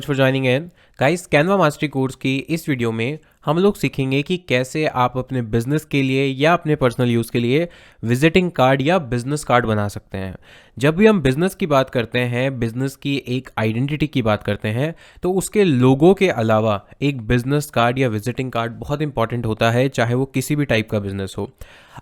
For joining in. Guys, Canva mastery course की इस video में हम लोग सीखेंगे कि कैसे आप अपने बिजनेस के लिए या अपने पर्सनल यूज़ के लिए विजिटिंग कार्ड या बिजनेस कार्ड बना सकते हैं। जब भी हम बिजनेस की बात करते हैं, बिजनेस की एक आइडेंटिटी की बात करते हैं, तो उसके लोगो के अलावा एक बिजनेस कार्ड या विजिटिंग कार्ड बहुत इंपॉर्टेंट होता है, चाहे वो किसी भी टाइप का बिजनेस हो।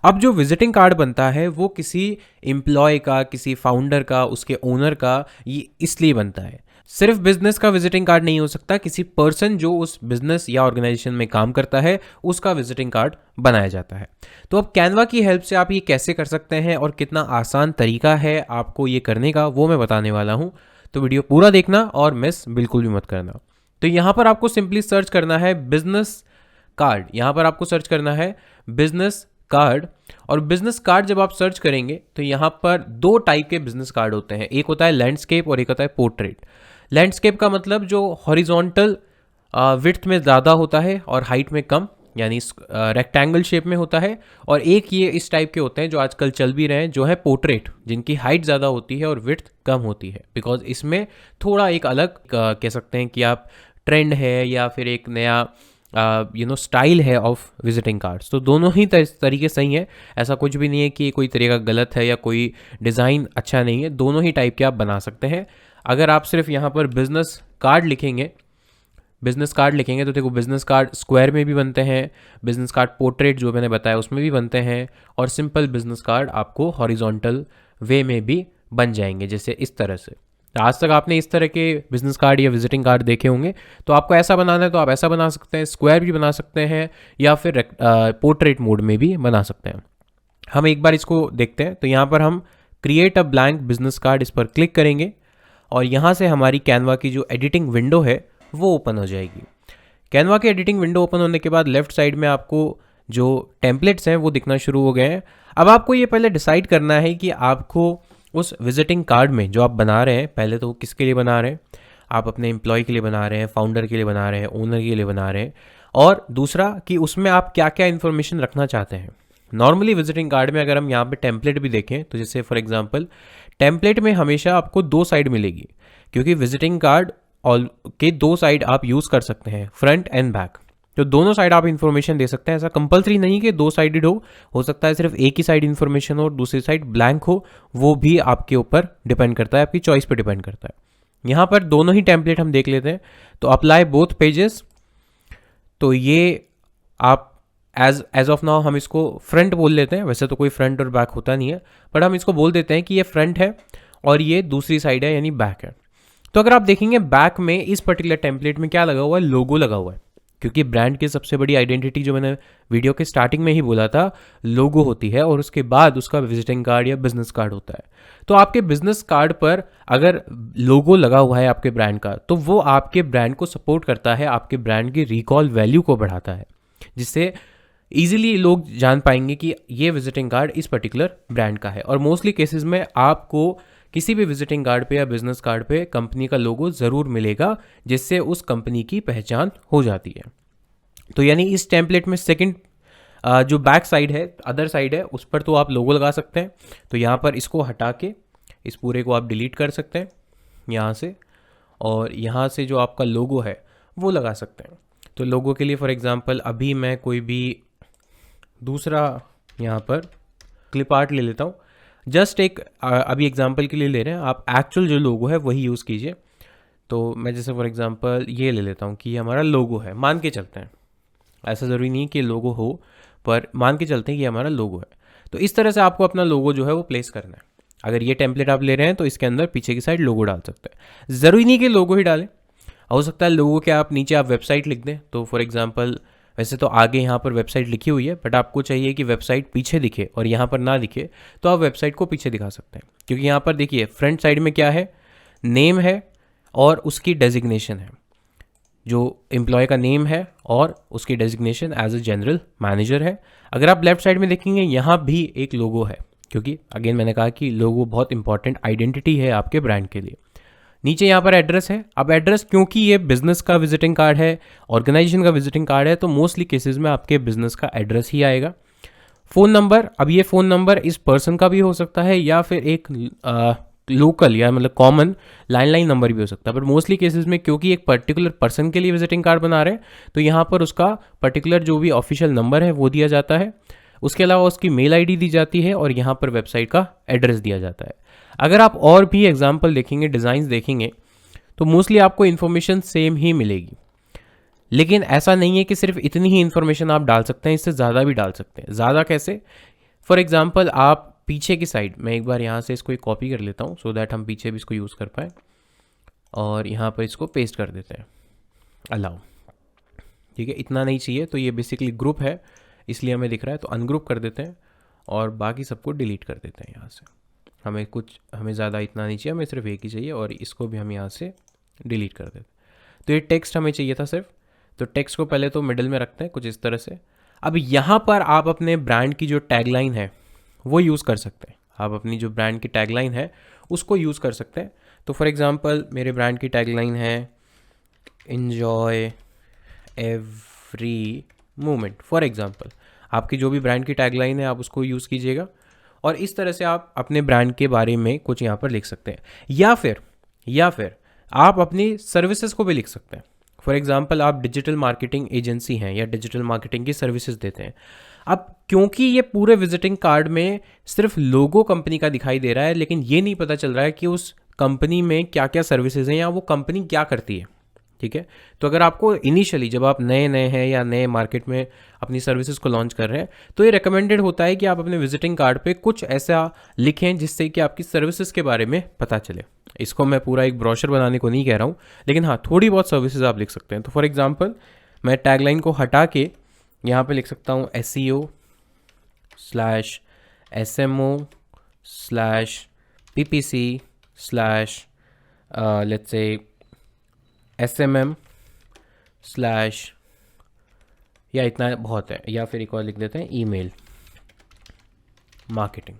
अब जो विजिटिंग कार्ड बनता है वो किसी एम्प्लॉय का, किसी फाउंडर का, उसके ओनर का, ये इसलिए बनता है। सिर्फ बिजनेस का विजिटिंग कार्ड नहीं हो सकता, किसी पर्सन जो उस बिजनेस या ऑर्गेनाइजेशन में काम करता है उसका विजिटिंग कार्ड बनाया जाता है। तो अब कैनवा की हेल्प से आप ये कैसे कर सकते हैं और कितना आसान तरीका है आपको ये करने का, वो मैं बताने वाला हूँ। तो वीडियो पूरा देखना और मिस बिल्कुल भी मत करना। तो यहाँ पर आपको सिंपली सर्च करना है बिजनेस कार्ड। यहाँ पर आपको सर्च करना है बिजनेस कार्ड। और बिजनेस कार्ड जब आप सर्च करेंगे तो यहाँ पर दो टाइप के बिजनेस कार्ड होते हैं, एक होता है लैंडस्केप और एक होता है पोर्ट्रेट। लैंडस्केप का मतलब जो हॉरिजॉन्टल विड्थ में ज़्यादा होता है और हाइट में कम, यानी रेक्टेंगल शेप में होता है। और एक ये इस टाइप के होते हैं जो आजकल चल भी रहे हैं, जो है पोर्ट्रेट, जिनकी हाइट ज़्यादा होती है और विड्थ कम होती है। बिकॉज इसमें थोड़ा एक अलग कह सकते हैं कि आप ट्रेंड है या फिर एक नया स्टाइल है ऑफ विजिटिंग कार्ड्स। तो दोनों ही तरीके सही है, ऐसा कुछ भी नहीं है कि कोई तरीका गलत है या कोई डिज़ाइन अच्छा नहीं है। दोनों ही टाइप के आप बना सकते हैं। अगर आप सिर्फ यहाँ पर बिजनेस कार्ड लिखेंगे तो देखो, बिजनेस कार्ड स्क्वायर में भी बनते हैं, बिजनेस कार्ड पोर्ट्रेट जो मैंने बताया उसमें भी बनते हैं, और सिंपल बिजनेस कार्ड आपको हॉरिजॉन्टल वे में भी बन जाएंगे, जैसे इस तरह से। आज तक आपने इस तरह के बिजनेस कार्ड या विजिटिंग कार्ड देखे होंगे। तो आपको ऐसा बनाना है तो आप ऐसा बना सकते हैं, स्क्वायर भी बना सकते हैं या फिर पोर्ट्रेट मोड में भी बना सकते हैं। हम एक बार इसको देखते हैं। तो यहाँ पर हम create a blank business card, इस पर क्लिक करेंगे और यहाँ से हमारी कैनवा की जो एडिटिंग विंडो है वो ओपन हो जाएगी। कैनवा की एडिटिंग विंडो ओपन होने के बाद लेफ्ट साइड में आपको जो टेम्पलेट्स हैं वो दिखना शुरू हो गए हैं। अब आपको ये पहले डिसाइड करना है कि आपको उस विजिटिंग कार्ड में जो आप बना रहे हैं, पहले तो वो किसके लिए बना रहे हैं। आप अपने एम्प्लॉय के लिए बना रहे हैं, फाउंडर के लिए बना रहे हैं, ओनर के लिए बना रहे हैं, और दूसरा कि उसमें आप क्या क्या इन्फॉर्मेशन रखना चाहते हैं। नॉर्मली विजिटिंग कार्ड में अगर हम यहाँ पे टेम्पलेट भी देखें तो जैसे फॉर एग्जांपल टेम्पलेट में हमेशा आपको दो साइड मिलेगी, क्योंकि विजिटिंग कार्ड के दो साइड आप यूज़ कर सकते हैं, फ्रंट एंड बैक। तो दोनों साइड आप इन्फॉर्मेशन दे सकते हैं। ऐसा कंपलसरी नहीं कि दो साइडेड हो सकता है सिर्फ एक ही साइड इन्फॉर्मेशन हो और दूसरी साइड ब्लैंक हो। वो भी आपके ऊपर डिपेंड करता है, आपकी चॉइस पर डिपेंड करता है। यहाँ पर दोनों ही टेम्पलेट हम देख लेते हैं। तो अप्लाई बोथ पेजेस, तो ये आप एज ऑफ नाउ हम इसको फ्रंट बोल लेते हैं। वैसे तो कोई फ्रंट और बैक होता नहीं है, बट हम इसको बोल देते हैं कि ये फ्रंट है और ये दूसरी साइड है, यानी बैक है। तो अगर आप देखेंगे बैक में इस पर्टिकुलर टेम्पलेट में क्या लगा हुआ है, लोगो लगा हुआ है। क्योंकि ब्रांड की सबसे बड़ी आइडेंटिटी, जो मैंने वीडियो के स्टार्टिंग में ही बोला था, लोगो होती है, और उसके बाद उसका विजिटिंग कार्ड या बिजनेस कार्ड होता है। तो आपके बिजनेस कार्ड पर अगर लोगो लगा हुआ है आपके ब्रांड का, तो वो आपके ब्रांड को सपोर्ट करता है, आपके ब्रांड की रिकॉल वैल्यू को बढ़ाता है, जिससे ईजिली लोग जान पाएंगे कि ये विजिटिंग कार्ड इस पर्टिकुलर ब्रांड का है। और मोस्टली केसेस में आपको किसी भी विजिटिंग कार्ड पे या बिजनेस कार्ड पे कंपनी का लोगो ज़रूर मिलेगा, जिससे उस कंपनी की पहचान हो जाती है। तो यानी इस टेम्पलेट में सेकंड जो बैक साइड है, अदर साइड है, उस पर तो आप लोगो लगा सकते हैं। तो यहाँ पर इसको हटा के इस पूरे को आप डिलीट कर सकते हैं यहाँ से, और यहाँ से जो आपका लोगो है वो लगा सकते हैं। तो लोगो के लिए फॉर एग्जांपल अभी मैं कोई भी दूसरा यहाँ पर क्लिप आर्ट ले लेता हूँ। जस्ट एक अभी एग्जांपल के लिए ले रहे हैं, आप एक्चुअल जो लोगो है वही यूज़ कीजिए। तो मैं जैसे फॉर एग्जांपल ये ले लेता हूँ कि ये हमारा लोगो है, मान के चलते हैं। ऐसा ज़रूरी नहीं कि लोगो हो, पर मान के चलते हैं कि हमारा लोगो है। तो इस तरह से आपको अपना लोगो जो है वो प्लेस करना है। अगर ये टेम्पलेट आप ले रहे हैं तो इसके अंदर पीछे की साइड लोगो डाल सकते हैं। ज़रूरी नहीं कि लोगो ही डालें, हो सकता है लोगो के आप नीचे आप वेबसाइट लिख दें। तो फॉर एग्जांपल वैसे तो आगे यहाँ पर वेबसाइट लिखी हुई है, बट आपको चाहिए कि वेबसाइट पीछे दिखे और यहाँ पर ना दिखे, तो आप वेबसाइट को पीछे दिखा सकते हैं। क्योंकि यहाँ पर देखिए फ्रंट साइड में क्या है, नेम है और उसकी डेजिग्नेशन है, जो एम्प्लॉय का नेम है और उसकी designation as a general manager है। अगर आप लेफ्ट साइड में देखेंगे यहाँ भी एक लोगो है, क्योंकि अगेन मैंने कहा कि लोगो बहुत इंपॉर्टेंट आइडेंटिटी है आपके ब्रांड के लिए। नीचे यहाँ पर एड्रेस है। अब एड्रेस, क्योंकि ये बिजनेस का विजिटिंग कार्ड है, ऑर्गेनाइजेशन का विजिटिंग कार्ड है, तो मोस्टली केसेस में आपके बिजनेस का एड्रेस ही आएगा। फ़ोन नंबर, अब ये फ़ोन नंबर इस पर्सन का भी हो सकता है या फिर एक लोकल या मतलब कॉमन लैंडलाइन नंबर भी हो सकता है, बट मोस्टली केसेस में क्योंकि एक पर्टिकुलर पर्सन के लिए विजिटिंग कार्ड बना रहे हैं तो यहाँ पर उसका पर्टिकुलर जो भी ऑफिशियल नंबर है वो दिया जाता है। उसके अलावा उसकी मेल आईडी दी जाती है और यहाँ पर वेबसाइट का एड्रेस दिया जाता है। अगर आप और भी एग्जाम्पल देखेंगे, डिज़ाइंस देखेंगे, तो मोस्टली आपको इन्फॉर्मेशन सेम ही मिलेगी। लेकिन ऐसा नहीं है कि सिर्फ इतनी ही इन्फॉर्मेशन आप डाल सकते हैं, इससे ज़्यादा भी डाल सकते हैं। ज़्यादा कैसे? फॉर एग्जाम्पल आप पीछे की साइड, मैं एक बार यहाँ से इसको एक कॉपी कर लेता हूँ सो दैट हम पीछे भी इसको यूज़ कर पाएँ, और यहाँ पर इसको पेस्ट कर देते हैं, अलाउ। ठीक है, इतना नहीं चाहिए, तो ये बेसिकली ग्रुप है इसलिए हमें दिख रहा है, तो अनग्रुप कर देते हैं और बाकी सबको डिलीट कर देते हैं यहाँ से। हमें ज़्यादा इतना नहीं चाहिए, हमें सिर्फ एक ही चाहिए और इसको भी हम यहाँ से डिलीट कर देते हैं। तो ये टेक्स्ट हमें चाहिए था सिर्फ, तो टेक्स्ट को पहले तो मिडिल में रखते हैं कुछ इस तरह से। अब यहाँ पर आप अपने ब्रांड की जो टैगलाइन है वो यूज़ कर सकते हैं। आप अपनी जो ब्रांड की टैगलाइन है उसको यूज़ कर सकते हैं। तो फॉर एग्जांपल मेरे ब्रांड की टैगलाइन है enjoy every moment. For example आपकी जो भी ब्रांड की टैगलाइन है आप उसको यूज़ कीजिएगा और इस तरह से आप अपने ब्रांड के बारे में कुछ यहाँ पर लिख सकते हैं। या फिर आप अपनी सर्विसेज को भी लिख सकते हैं। फॉर एग्जांपल आप डिजिटल मार्केटिंग एजेंसी हैं या डिजिटल मार्केटिंग की सर्विसेज देते हैं। अब क्योंकि ये पूरे विजिटिंग कार्ड में सिर्फ लोगो कंपनी का दिखाई दे रहा है, लेकिन ये नहीं पता चल रहा है कि उस कंपनी में क्या क्या सर्विसेज हैं या वो कंपनी क्या करती है। ठीक है, तो अगर आपको इनिशियली जब आप नए हैं या नए मार्केट में अपनी सर्विसेज को लॉन्च कर रहे हैं तो ये रिकमेंडेड होता है कि आप अपने विजिटिंग कार्ड पे कुछ ऐसा लिखें जिससे कि आपकी सर्विसेज के बारे में पता चले। इसको मैं पूरा एक ब्रोशर बनाने को नहीं कह रहा हूँ, लेकिन हाँ थोड़ी बहुत सर्विसेज आप लिख सकते हैं। तो फॉर एग्जांपल मैं टैगलाइन को हटा के यहाँ पे लिख सकता हूँ SEO/SMO/PPC/let's say SMM/ या इतना बहुत है, या फिर एक और लिख देते हैं ईमेल मार्केटिंग।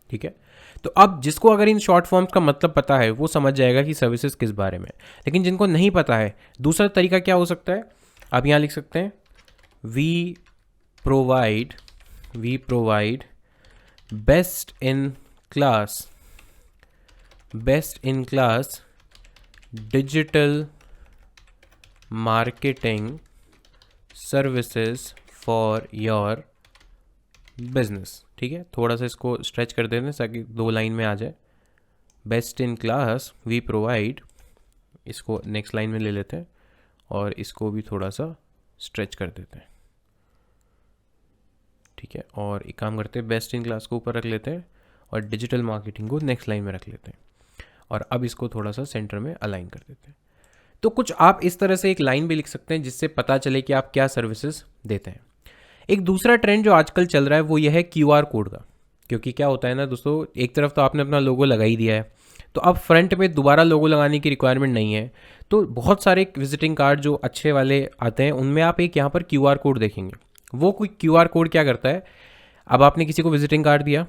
ठीक है, तो अब जिसको अगर इन शॉर्ट फॉर्म्स का मतलब पता है वो समझ जाएगा कि सर्विसेज किस बारे में। लेकिन जिनको नहीं पता है, दूसरा तरीका क्या हो सकता है, आप यहाँ लिख सकते हैं we provide best in class digital marketing services for your business. ठीक है, थोड़ा सा इसको स्ट्रेच कर देते हैं ताकि 2 लाइन में आ जाए। Best in class we provide, इसको नेक्स्ट लाइन में ले लेते हैं और इसको भी थोड़ा सा स्ट्रेच कर देते हैं। ठीक है, और एक काम करते हैं, बेस्ट इन क्लास को ऊपर रख लेते हैं और डिजिटल मार्केटिंग को नेक्स्ट लाइन में रख लेते हैं और अब इसको थोड़ा सा सेंटर में अलाइन कर देते हैं। तो कुछ आप इस तरह से एक लाइन भी लिख सकते हैं जिससे पता चले कि आप क्या सर्विसेज देते हैं। एक दूसरा ट्रेंड जो आजकल चल रहा है वो यह है QR कोड का, क्योंकि क्या होता है ना दोस्तों, एक तरफ तो आपने अपना लोगो लगा ही दिया है, तो अब फ्रंट में दोबारा लोगो लगाने की रिक्वायरमेंट नहीं है। तो बहुत सारे विजिटिंग कार्ड जो अच्छे वाले आते हैं उनमें आप एक यहाँ पर QR कोड देखेंगे। वो कोई QR कोड क्या करता है, अब आपने किसी को विजिटिंग कार्ड दिया,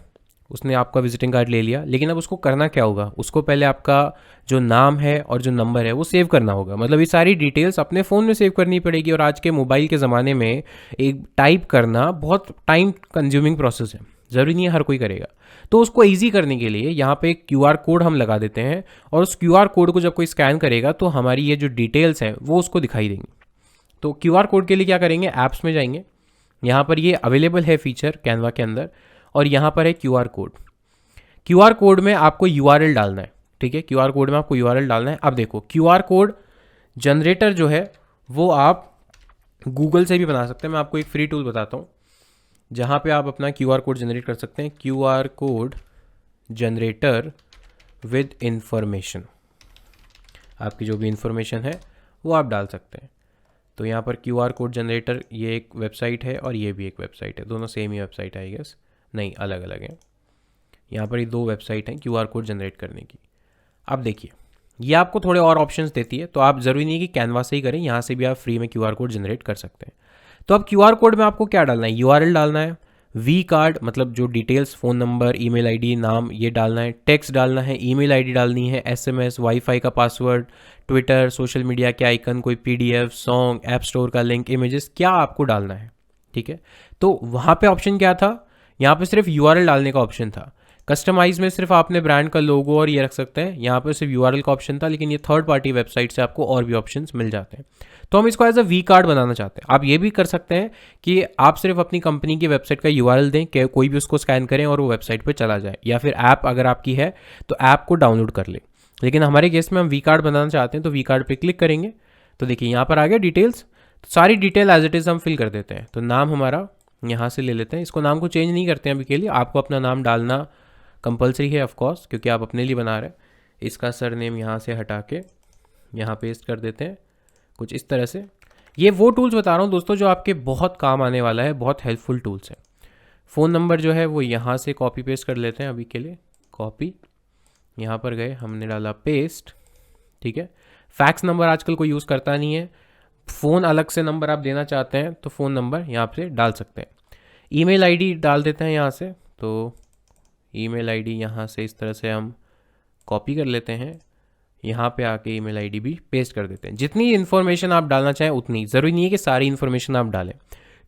उसने आपका विजिटिंग कार्ड ले लिया, लेकिन अब उसको करना क्या होगा, उसको पहले आपका जो नाम है और जो नंबर है वो सेव करना होगा। मतलब ये सारी डिटेल्स अपने फ़ोन में सेव करनी पड़ेगी और आज के मोबाइल के ज़माने में एक टाइप करना बहुत टाइम कंज्यूमिंग प्रोसेस है, ज़रूरी नहीं है हर कोई करेगा। तो उसको ईजी करने के लिए यहाँ पे एक QR कोड हम लगा देते हैं और उस QR कोड को जब कोई स्कैन करेगा तो हमारी ये जो डिटेल्स हैं वो उसको दिखाई देंगी। तो QR कोड के लिए क्या करेंगे, ऐप्स में जाएंगे, यहाँ पर ये अवेलेबल है फीचर कैनवा के अंदर, और यहाँ पर है QR कोड। QR कोड में आपको URL डालना है। ठीक है, QR कोड में आपको URL डालना है। अब देखो QR कोड जनरेटर जो है वो आप गूगल से भी बना सकते हैं। मैं आपको एक फ्री टूल बताता हूँ जहाँ पे आप अपना QR कोड जनरेट कर सकते हैं। QR code generator with information, आपकी जो भी इंफॉर्मेशन है वो आप डाल सकते हैं। तो यहाँ पर QR कोड जनरेटर, ये एक वेबसाइट है और ये भी एक वेबसाइट है, दोनों सेम ही वेबसाइट है आई गेस, नहीं अलग अलग है। यहाँ पर ये 2 वेबसाइट हैं QR कोड जनरेट करने की। अब देखिए ये आपको थोड़े और ऑप्शंस देती है, तो आप ज़रूरी नहीं कि कैनवा से ही करें, यहाँ से भी आप फ्री में QR कोड जनरेट कर सकते हैं। तो अब QR कोड में आपको क्या डालना है, URL डालना है, वी कार्ड मतलब जो details phone number, email ID, नाम ये डालना है, टेक्स्ट डालना है, ईमेल आईडी डालनी है, SMS, वाईफाई का पासवर्ड, ट्विटर, सोशल मीडिया के आइकन, कोई PDF, सॉन्ग, ऐप स्टोर का लिंक, इमेजेस, क्या आपको डालना है। ठीक है, तो वहाँ पे ऑप्शन क्या था, यहाँ पे सिर्फ URL डालने का ऑप्शन था। कस्टमाइज में सिर्फ आपने ब्रांड का लोगो और ये रख सकते हैं, यहाँ पर सिर्फ यूआरएल का ऑप्शन था, लेकिन ये थर्ड पार्टी वेबसाइट से आपको और भी ऑप्शंस मिल जाते हैं। तो हम इसको एज अ वी कार्ड बनाना चाहते हैं। आप ये भी कर सकते हैं कि आप सिर्फ अपनी कंपनी की वेबसाइट का यूआरएल दें कि कोई भी उसको स्कैन करें और वो वेबसाइट पर चला जाए, या फिर ऐप अगर आपकी है तो ऐप को डाउनलोड कर ले। लेकिन हमारे केस में हम वी कार्ड बनाना चाहते हैं, तो वी कार्ड पर क्लिक करेंगे तो देखिए यहाँ पर आ गया डिटेल्स। तो सारी डिटेल एज इट इज़ हम फिल कर देते हैं। तो नाम हमारा यहाँ से ले लेते हैं, इसको नाम को चेंज नहीं करते हैं अभी के लिए। आपको अपना नाम डालना कंपलसरी है ऑफ कोर्स, क्योंकि आप अपने लिए बना रहे हैं। इसका सरनेम यहाँ से हटा के यहाँ पेस्ट कर देते हैं कुछ इस तरह से। ये वो टूल्स बता रहा हूँ दोस्तों जो आपके बहुत काम आने वाला है, बहुत हेल्पफुल टूल्स हैं। फ़ोन नंबर जो है वो यहाँ से कॉपी पेस्ट कर लेते हैं अभी के लिए। कॉपी, यहाँ पर गए, हमने डाला पेस्ट, ठीक है। फैक्स नंबर आजकल कोई यूज़ करता नहीं है। फ़ोन अलग से नंबर आप देना चाहते हैं तो फ़ोन नंबर यहाँ से डाल सकते हैं। ईमेल आईडी डाल देते हैं यहाँ से। तो ईमेल आईडी यहाँ से इस तरह से हम कॉपी कर लेते हैं, यहाँ पे आके ईमेल आईडी भी पेस्ट कर देते हैं। जितनी इन्फॉर्मेशन आप डालना चाहें उतनी, ज़रूरी नहीं है कि सारी इन्फॉर्मेशन आप डालें।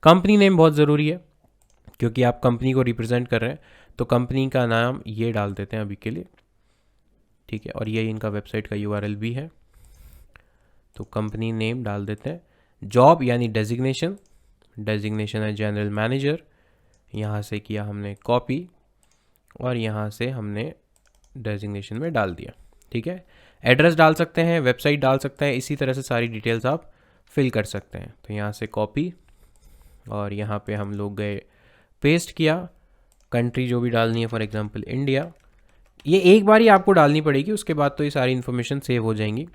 कंपनी नेम बहुत ज़रूरी है क्योंकि आप कंपनी को रिप्रेजेंट कर रहे हैं, तो कंपनी का नाम ये डाल देते हैं अभी के लिए, ठीक है। और ये इनका वेबसाइट का यूआरएल भी है, तो कंपनी नेम डाल देते हैं। जॉब यानी डेजिग्नेशन, डेजिग्नेशन है जनरल मैनेजर, यहाँ से किया हमने कॉपी और यहाँ से हमने डेजिग्नेशन में डाल दिया, ठीक है। एड्रेस डाल सकते हैं, वेबसाइट डाल सकते हैं, इसी तरह से सारी डिटेल्स आप फिल कर सकते हैं। तो यहाँ से कॉपी और यहाँ पे हम लोग गए पेस्ट किया। कंट्री जो भी डालनी है, फॉर एग्जांपल इंडिया, ये एक बार ही आपको डालनी पड़ेगी, उसके बाद तो ये सारी इन्फॉर्मेशन सेव हो जाएंगी।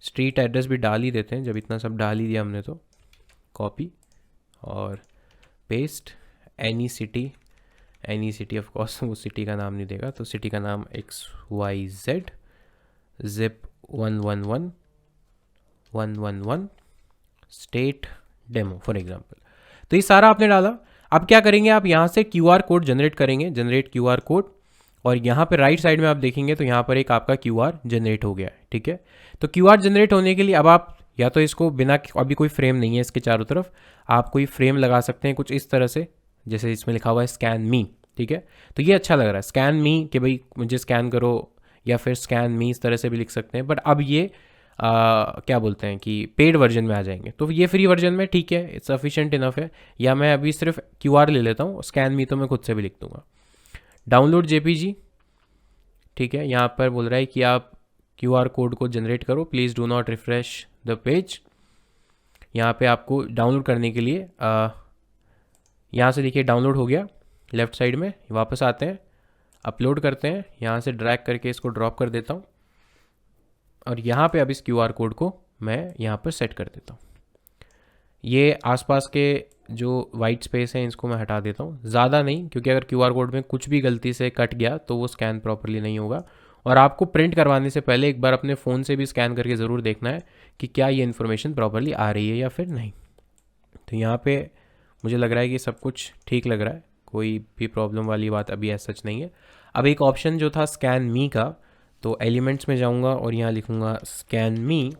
स्ट्रीट एड्रेस भी डाल ही देते हैं, जब इतना सब डाल ही दिया हमने तो। कॉपी और paste. Any city of course वो सिटी का नाम नहीं देगा, तो सिटी का नाम XYZ, zip 111 state demo for example. तो ये सारा आपने डाला। अब क्या करेंगे, आप यहाँ से QR कोड जनरेट करेंगे, जनरेट QR कोड, और यहाँ पे राइट साइड में आप देखेंगे तो यहाँ पर एक आपका QR जनरेट हो गया है, ठीक है। तो QR जनरेट होने के लिए अब आप या तो इसको बिना, अभी कोई फ्रेम नहीं है इसके चारों तरफ, आप कोई फ्रेम लगा सकते हैं कुछ इस तरह से, जैसे इसमें लिखा हुआ है स्कैन मी, ठीक है। तो ये अच्छा लग रहा है, स्कैन मी, कि भाई मुझे स्कैन करो, या फिर स्कैन मी इस तरह से भी लिख सकते हैं। बट अब ये क्या बोलते हैं कि पेड वर्जन में आ जाएंगे, तो ये फ्री वर्जन में ठीक है, इट्स सफिशिएंट इनफ है। या मैं अभी सिर्फ QR ले लेता हूँ, स्कैन मी तो मैं खुद से भी लिख दूंगा। डाउनलोड JPG, ठीक है। यहाँ पर बोल रहा है कि आप QR कोड को जनरेट करो, please do not refresh the page. यहाँ पे आपको डाउनलोड करने के लिए यहाँ से देखिए डाउनलोड हो गया, लेफ़्ट साइड में। वापस आते हैं, अपलोड करते हैं, यहाँ से ड्रैग करके इसको ड्रॉप कर देता हूँ, और यहाँ पे अब इस QR कोड को मैं यहाँ पर सेट कर देता हूँ। ये आसपास के जो वाइट स्पेस हैं इसको मैं हटा देता हूँ, ज़्यादा नहीं, क्योंकि अगर QR कोड में कुछ भी गलती से कट गया तो वो स्कैन प्रॉपरली नहीं होगा। और आपको प्रिंट करवाने से पहले एक बार अपने फ़ोन से भी स्कैन करके ज़रूर देखना है कि क्या ये इन्फॉर्मेशन प्रॉपरली आ रही है या फिर नहीं। तो यहाँ पे मुझे लग रहा है कि सब कुछ ठीक लग रहा है, कोई भी प्रॉब्लम वाली बात अभी ऐसा सच नहीं है। अब एक ऑप्शन जो था स्कैन मी का, तो एलिमेंट्स में जाऊँगा और यहाँ लिखूँगा स्कैन मी,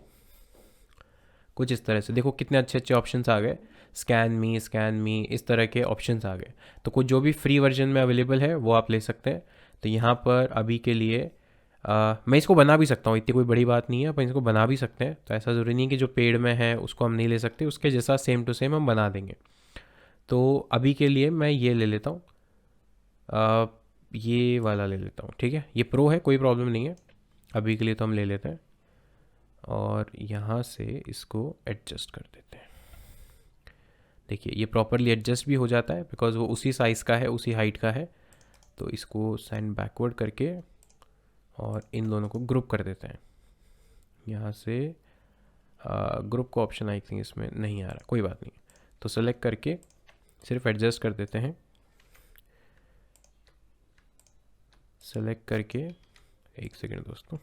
कुछ इस तरह से। देखो कितने अच्छे अच्छे ऑप्शंस आ गए, स्कैन मी, इस तरह के ऑप्शंस आ गए। तो कुछ जो भी फ्री वर्जन में अवेलेबल है वो आप ले सकते हैं। तो यहाँ पर अभी के लिए मैं इसको बना भी सकता हूँ, इतनी कोई बड़ी बात नहीं है, अपन इसको बना भी सकते हैं। तो ऐसा ज़रूरी नहीं कि जो पेड में है उसको हम नहीं ले सकते, उसके जैसा सेम टू सेम हम बना देंगे। तो अभी के लिए मैं ये ले लेता हूँ, ये वाला ले लेता हूँ, ठीक है। ये प्रो है, कोई प्रॉब्लम नहीं है, अभी के लिए तो हम ले लेते हैं। और यहाँ से इसको एडजस्ट कर देते हैं। देखिए ये प्रॉपरली एडजस्ट भी हो जाता है बिकॉज वो उसी साइज़ का है, उसी हाइट का है। तो इसको सेंड बैकवर्ड करके और इन दोनों को ग्रुप कर देते हैं। यहाँ से ग्रुप का ऑप्शन आई थिंक इसमें नहीं आ रहा, कोई बात नहीं। तो सेलेक्ट करके सिर्फ एडजस्ट कर देते हैं, सेलेक्ट करके, एक सेकेंड दोस्तों,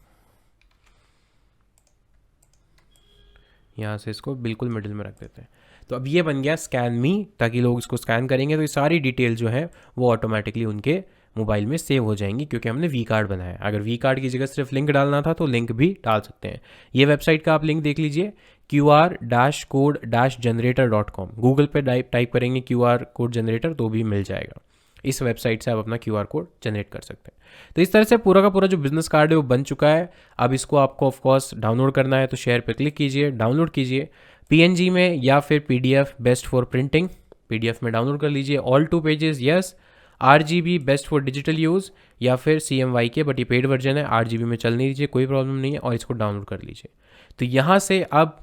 यहाँ से इसको बिल्कुल मिडिल में रख देते हैं। तो अब ये बन गया स्कैन मी, ताकि लोग इसको स्कैन करेंगे तो ये सारी डिटेल जो है वो ऑटोमेटिकली उनके मोबाइल में सेव हो जाएंगी, क्योंकि हमने वी कार्ड बनाया है। अगर वी कार्ड की जगह सिर्फ लिंक डालना था तो लिंक भी डाल सकते हैं। ये वेबसाइट का आप लिंक देख लीजिए, QR-code-generator.com। गूगल पे टाइप करेंगे QR कोड जनरेटर तो भी मिल जाएगा। इस वेबसाइट से आप अपना QR कोड जनरेट कर सकते हैं। तो इस तरह से पूरा का पूरा जो बिजनेस कार्ड है वो बन चुका है। अब इसको आपको ऑफकोर्स डाउनलोड करना है, तो शेयर पे क्लिक कीजिए, डाउनलोड कीजिए PNG में या फिर PDF best for printing, PDF में डाउनलोड कर लीजिए। All 2 pages yes, RGB best for digital use, या फिर CMYK, बट ये पेड वर्जन है, RGB में चल नहीं दीजिए, कोई प्रॉब्लम नहीं है, और इसको डाउनलोड कर लीजिए। तो यहाँ से अब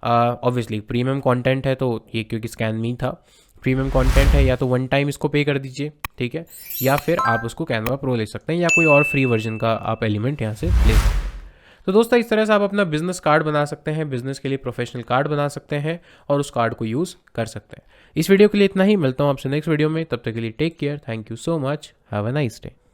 ऑब्वियसली प्रीमियम कंटेंट है, तो ये क्योंकि स्कैन मी था, प्रीमियम कंटेंट है, या तो वन टाइम इसको पे कर दीजिए, ठीक है, या फिर आप उसको कैनवा प्रो ले सकते हैं, या कोई और फ्री वर्जन का आप एलिमेंट यहाँ से ले सकते हैं। तो दोस्तों इस तरह से आप अपना बिजनेस कार्ड बना सकते हैं, बिजनेस के लिए प्रोफेशनल कार्ड बना सकते हैं और उस कार्ड को यूज़ कर सकते हैं। इस वीडियो के लिए इतना ही, मिलता हूँ आपसे नेक्स्ट वीडियो में, तब तक के लिए take care, thank you so much, have a nice day.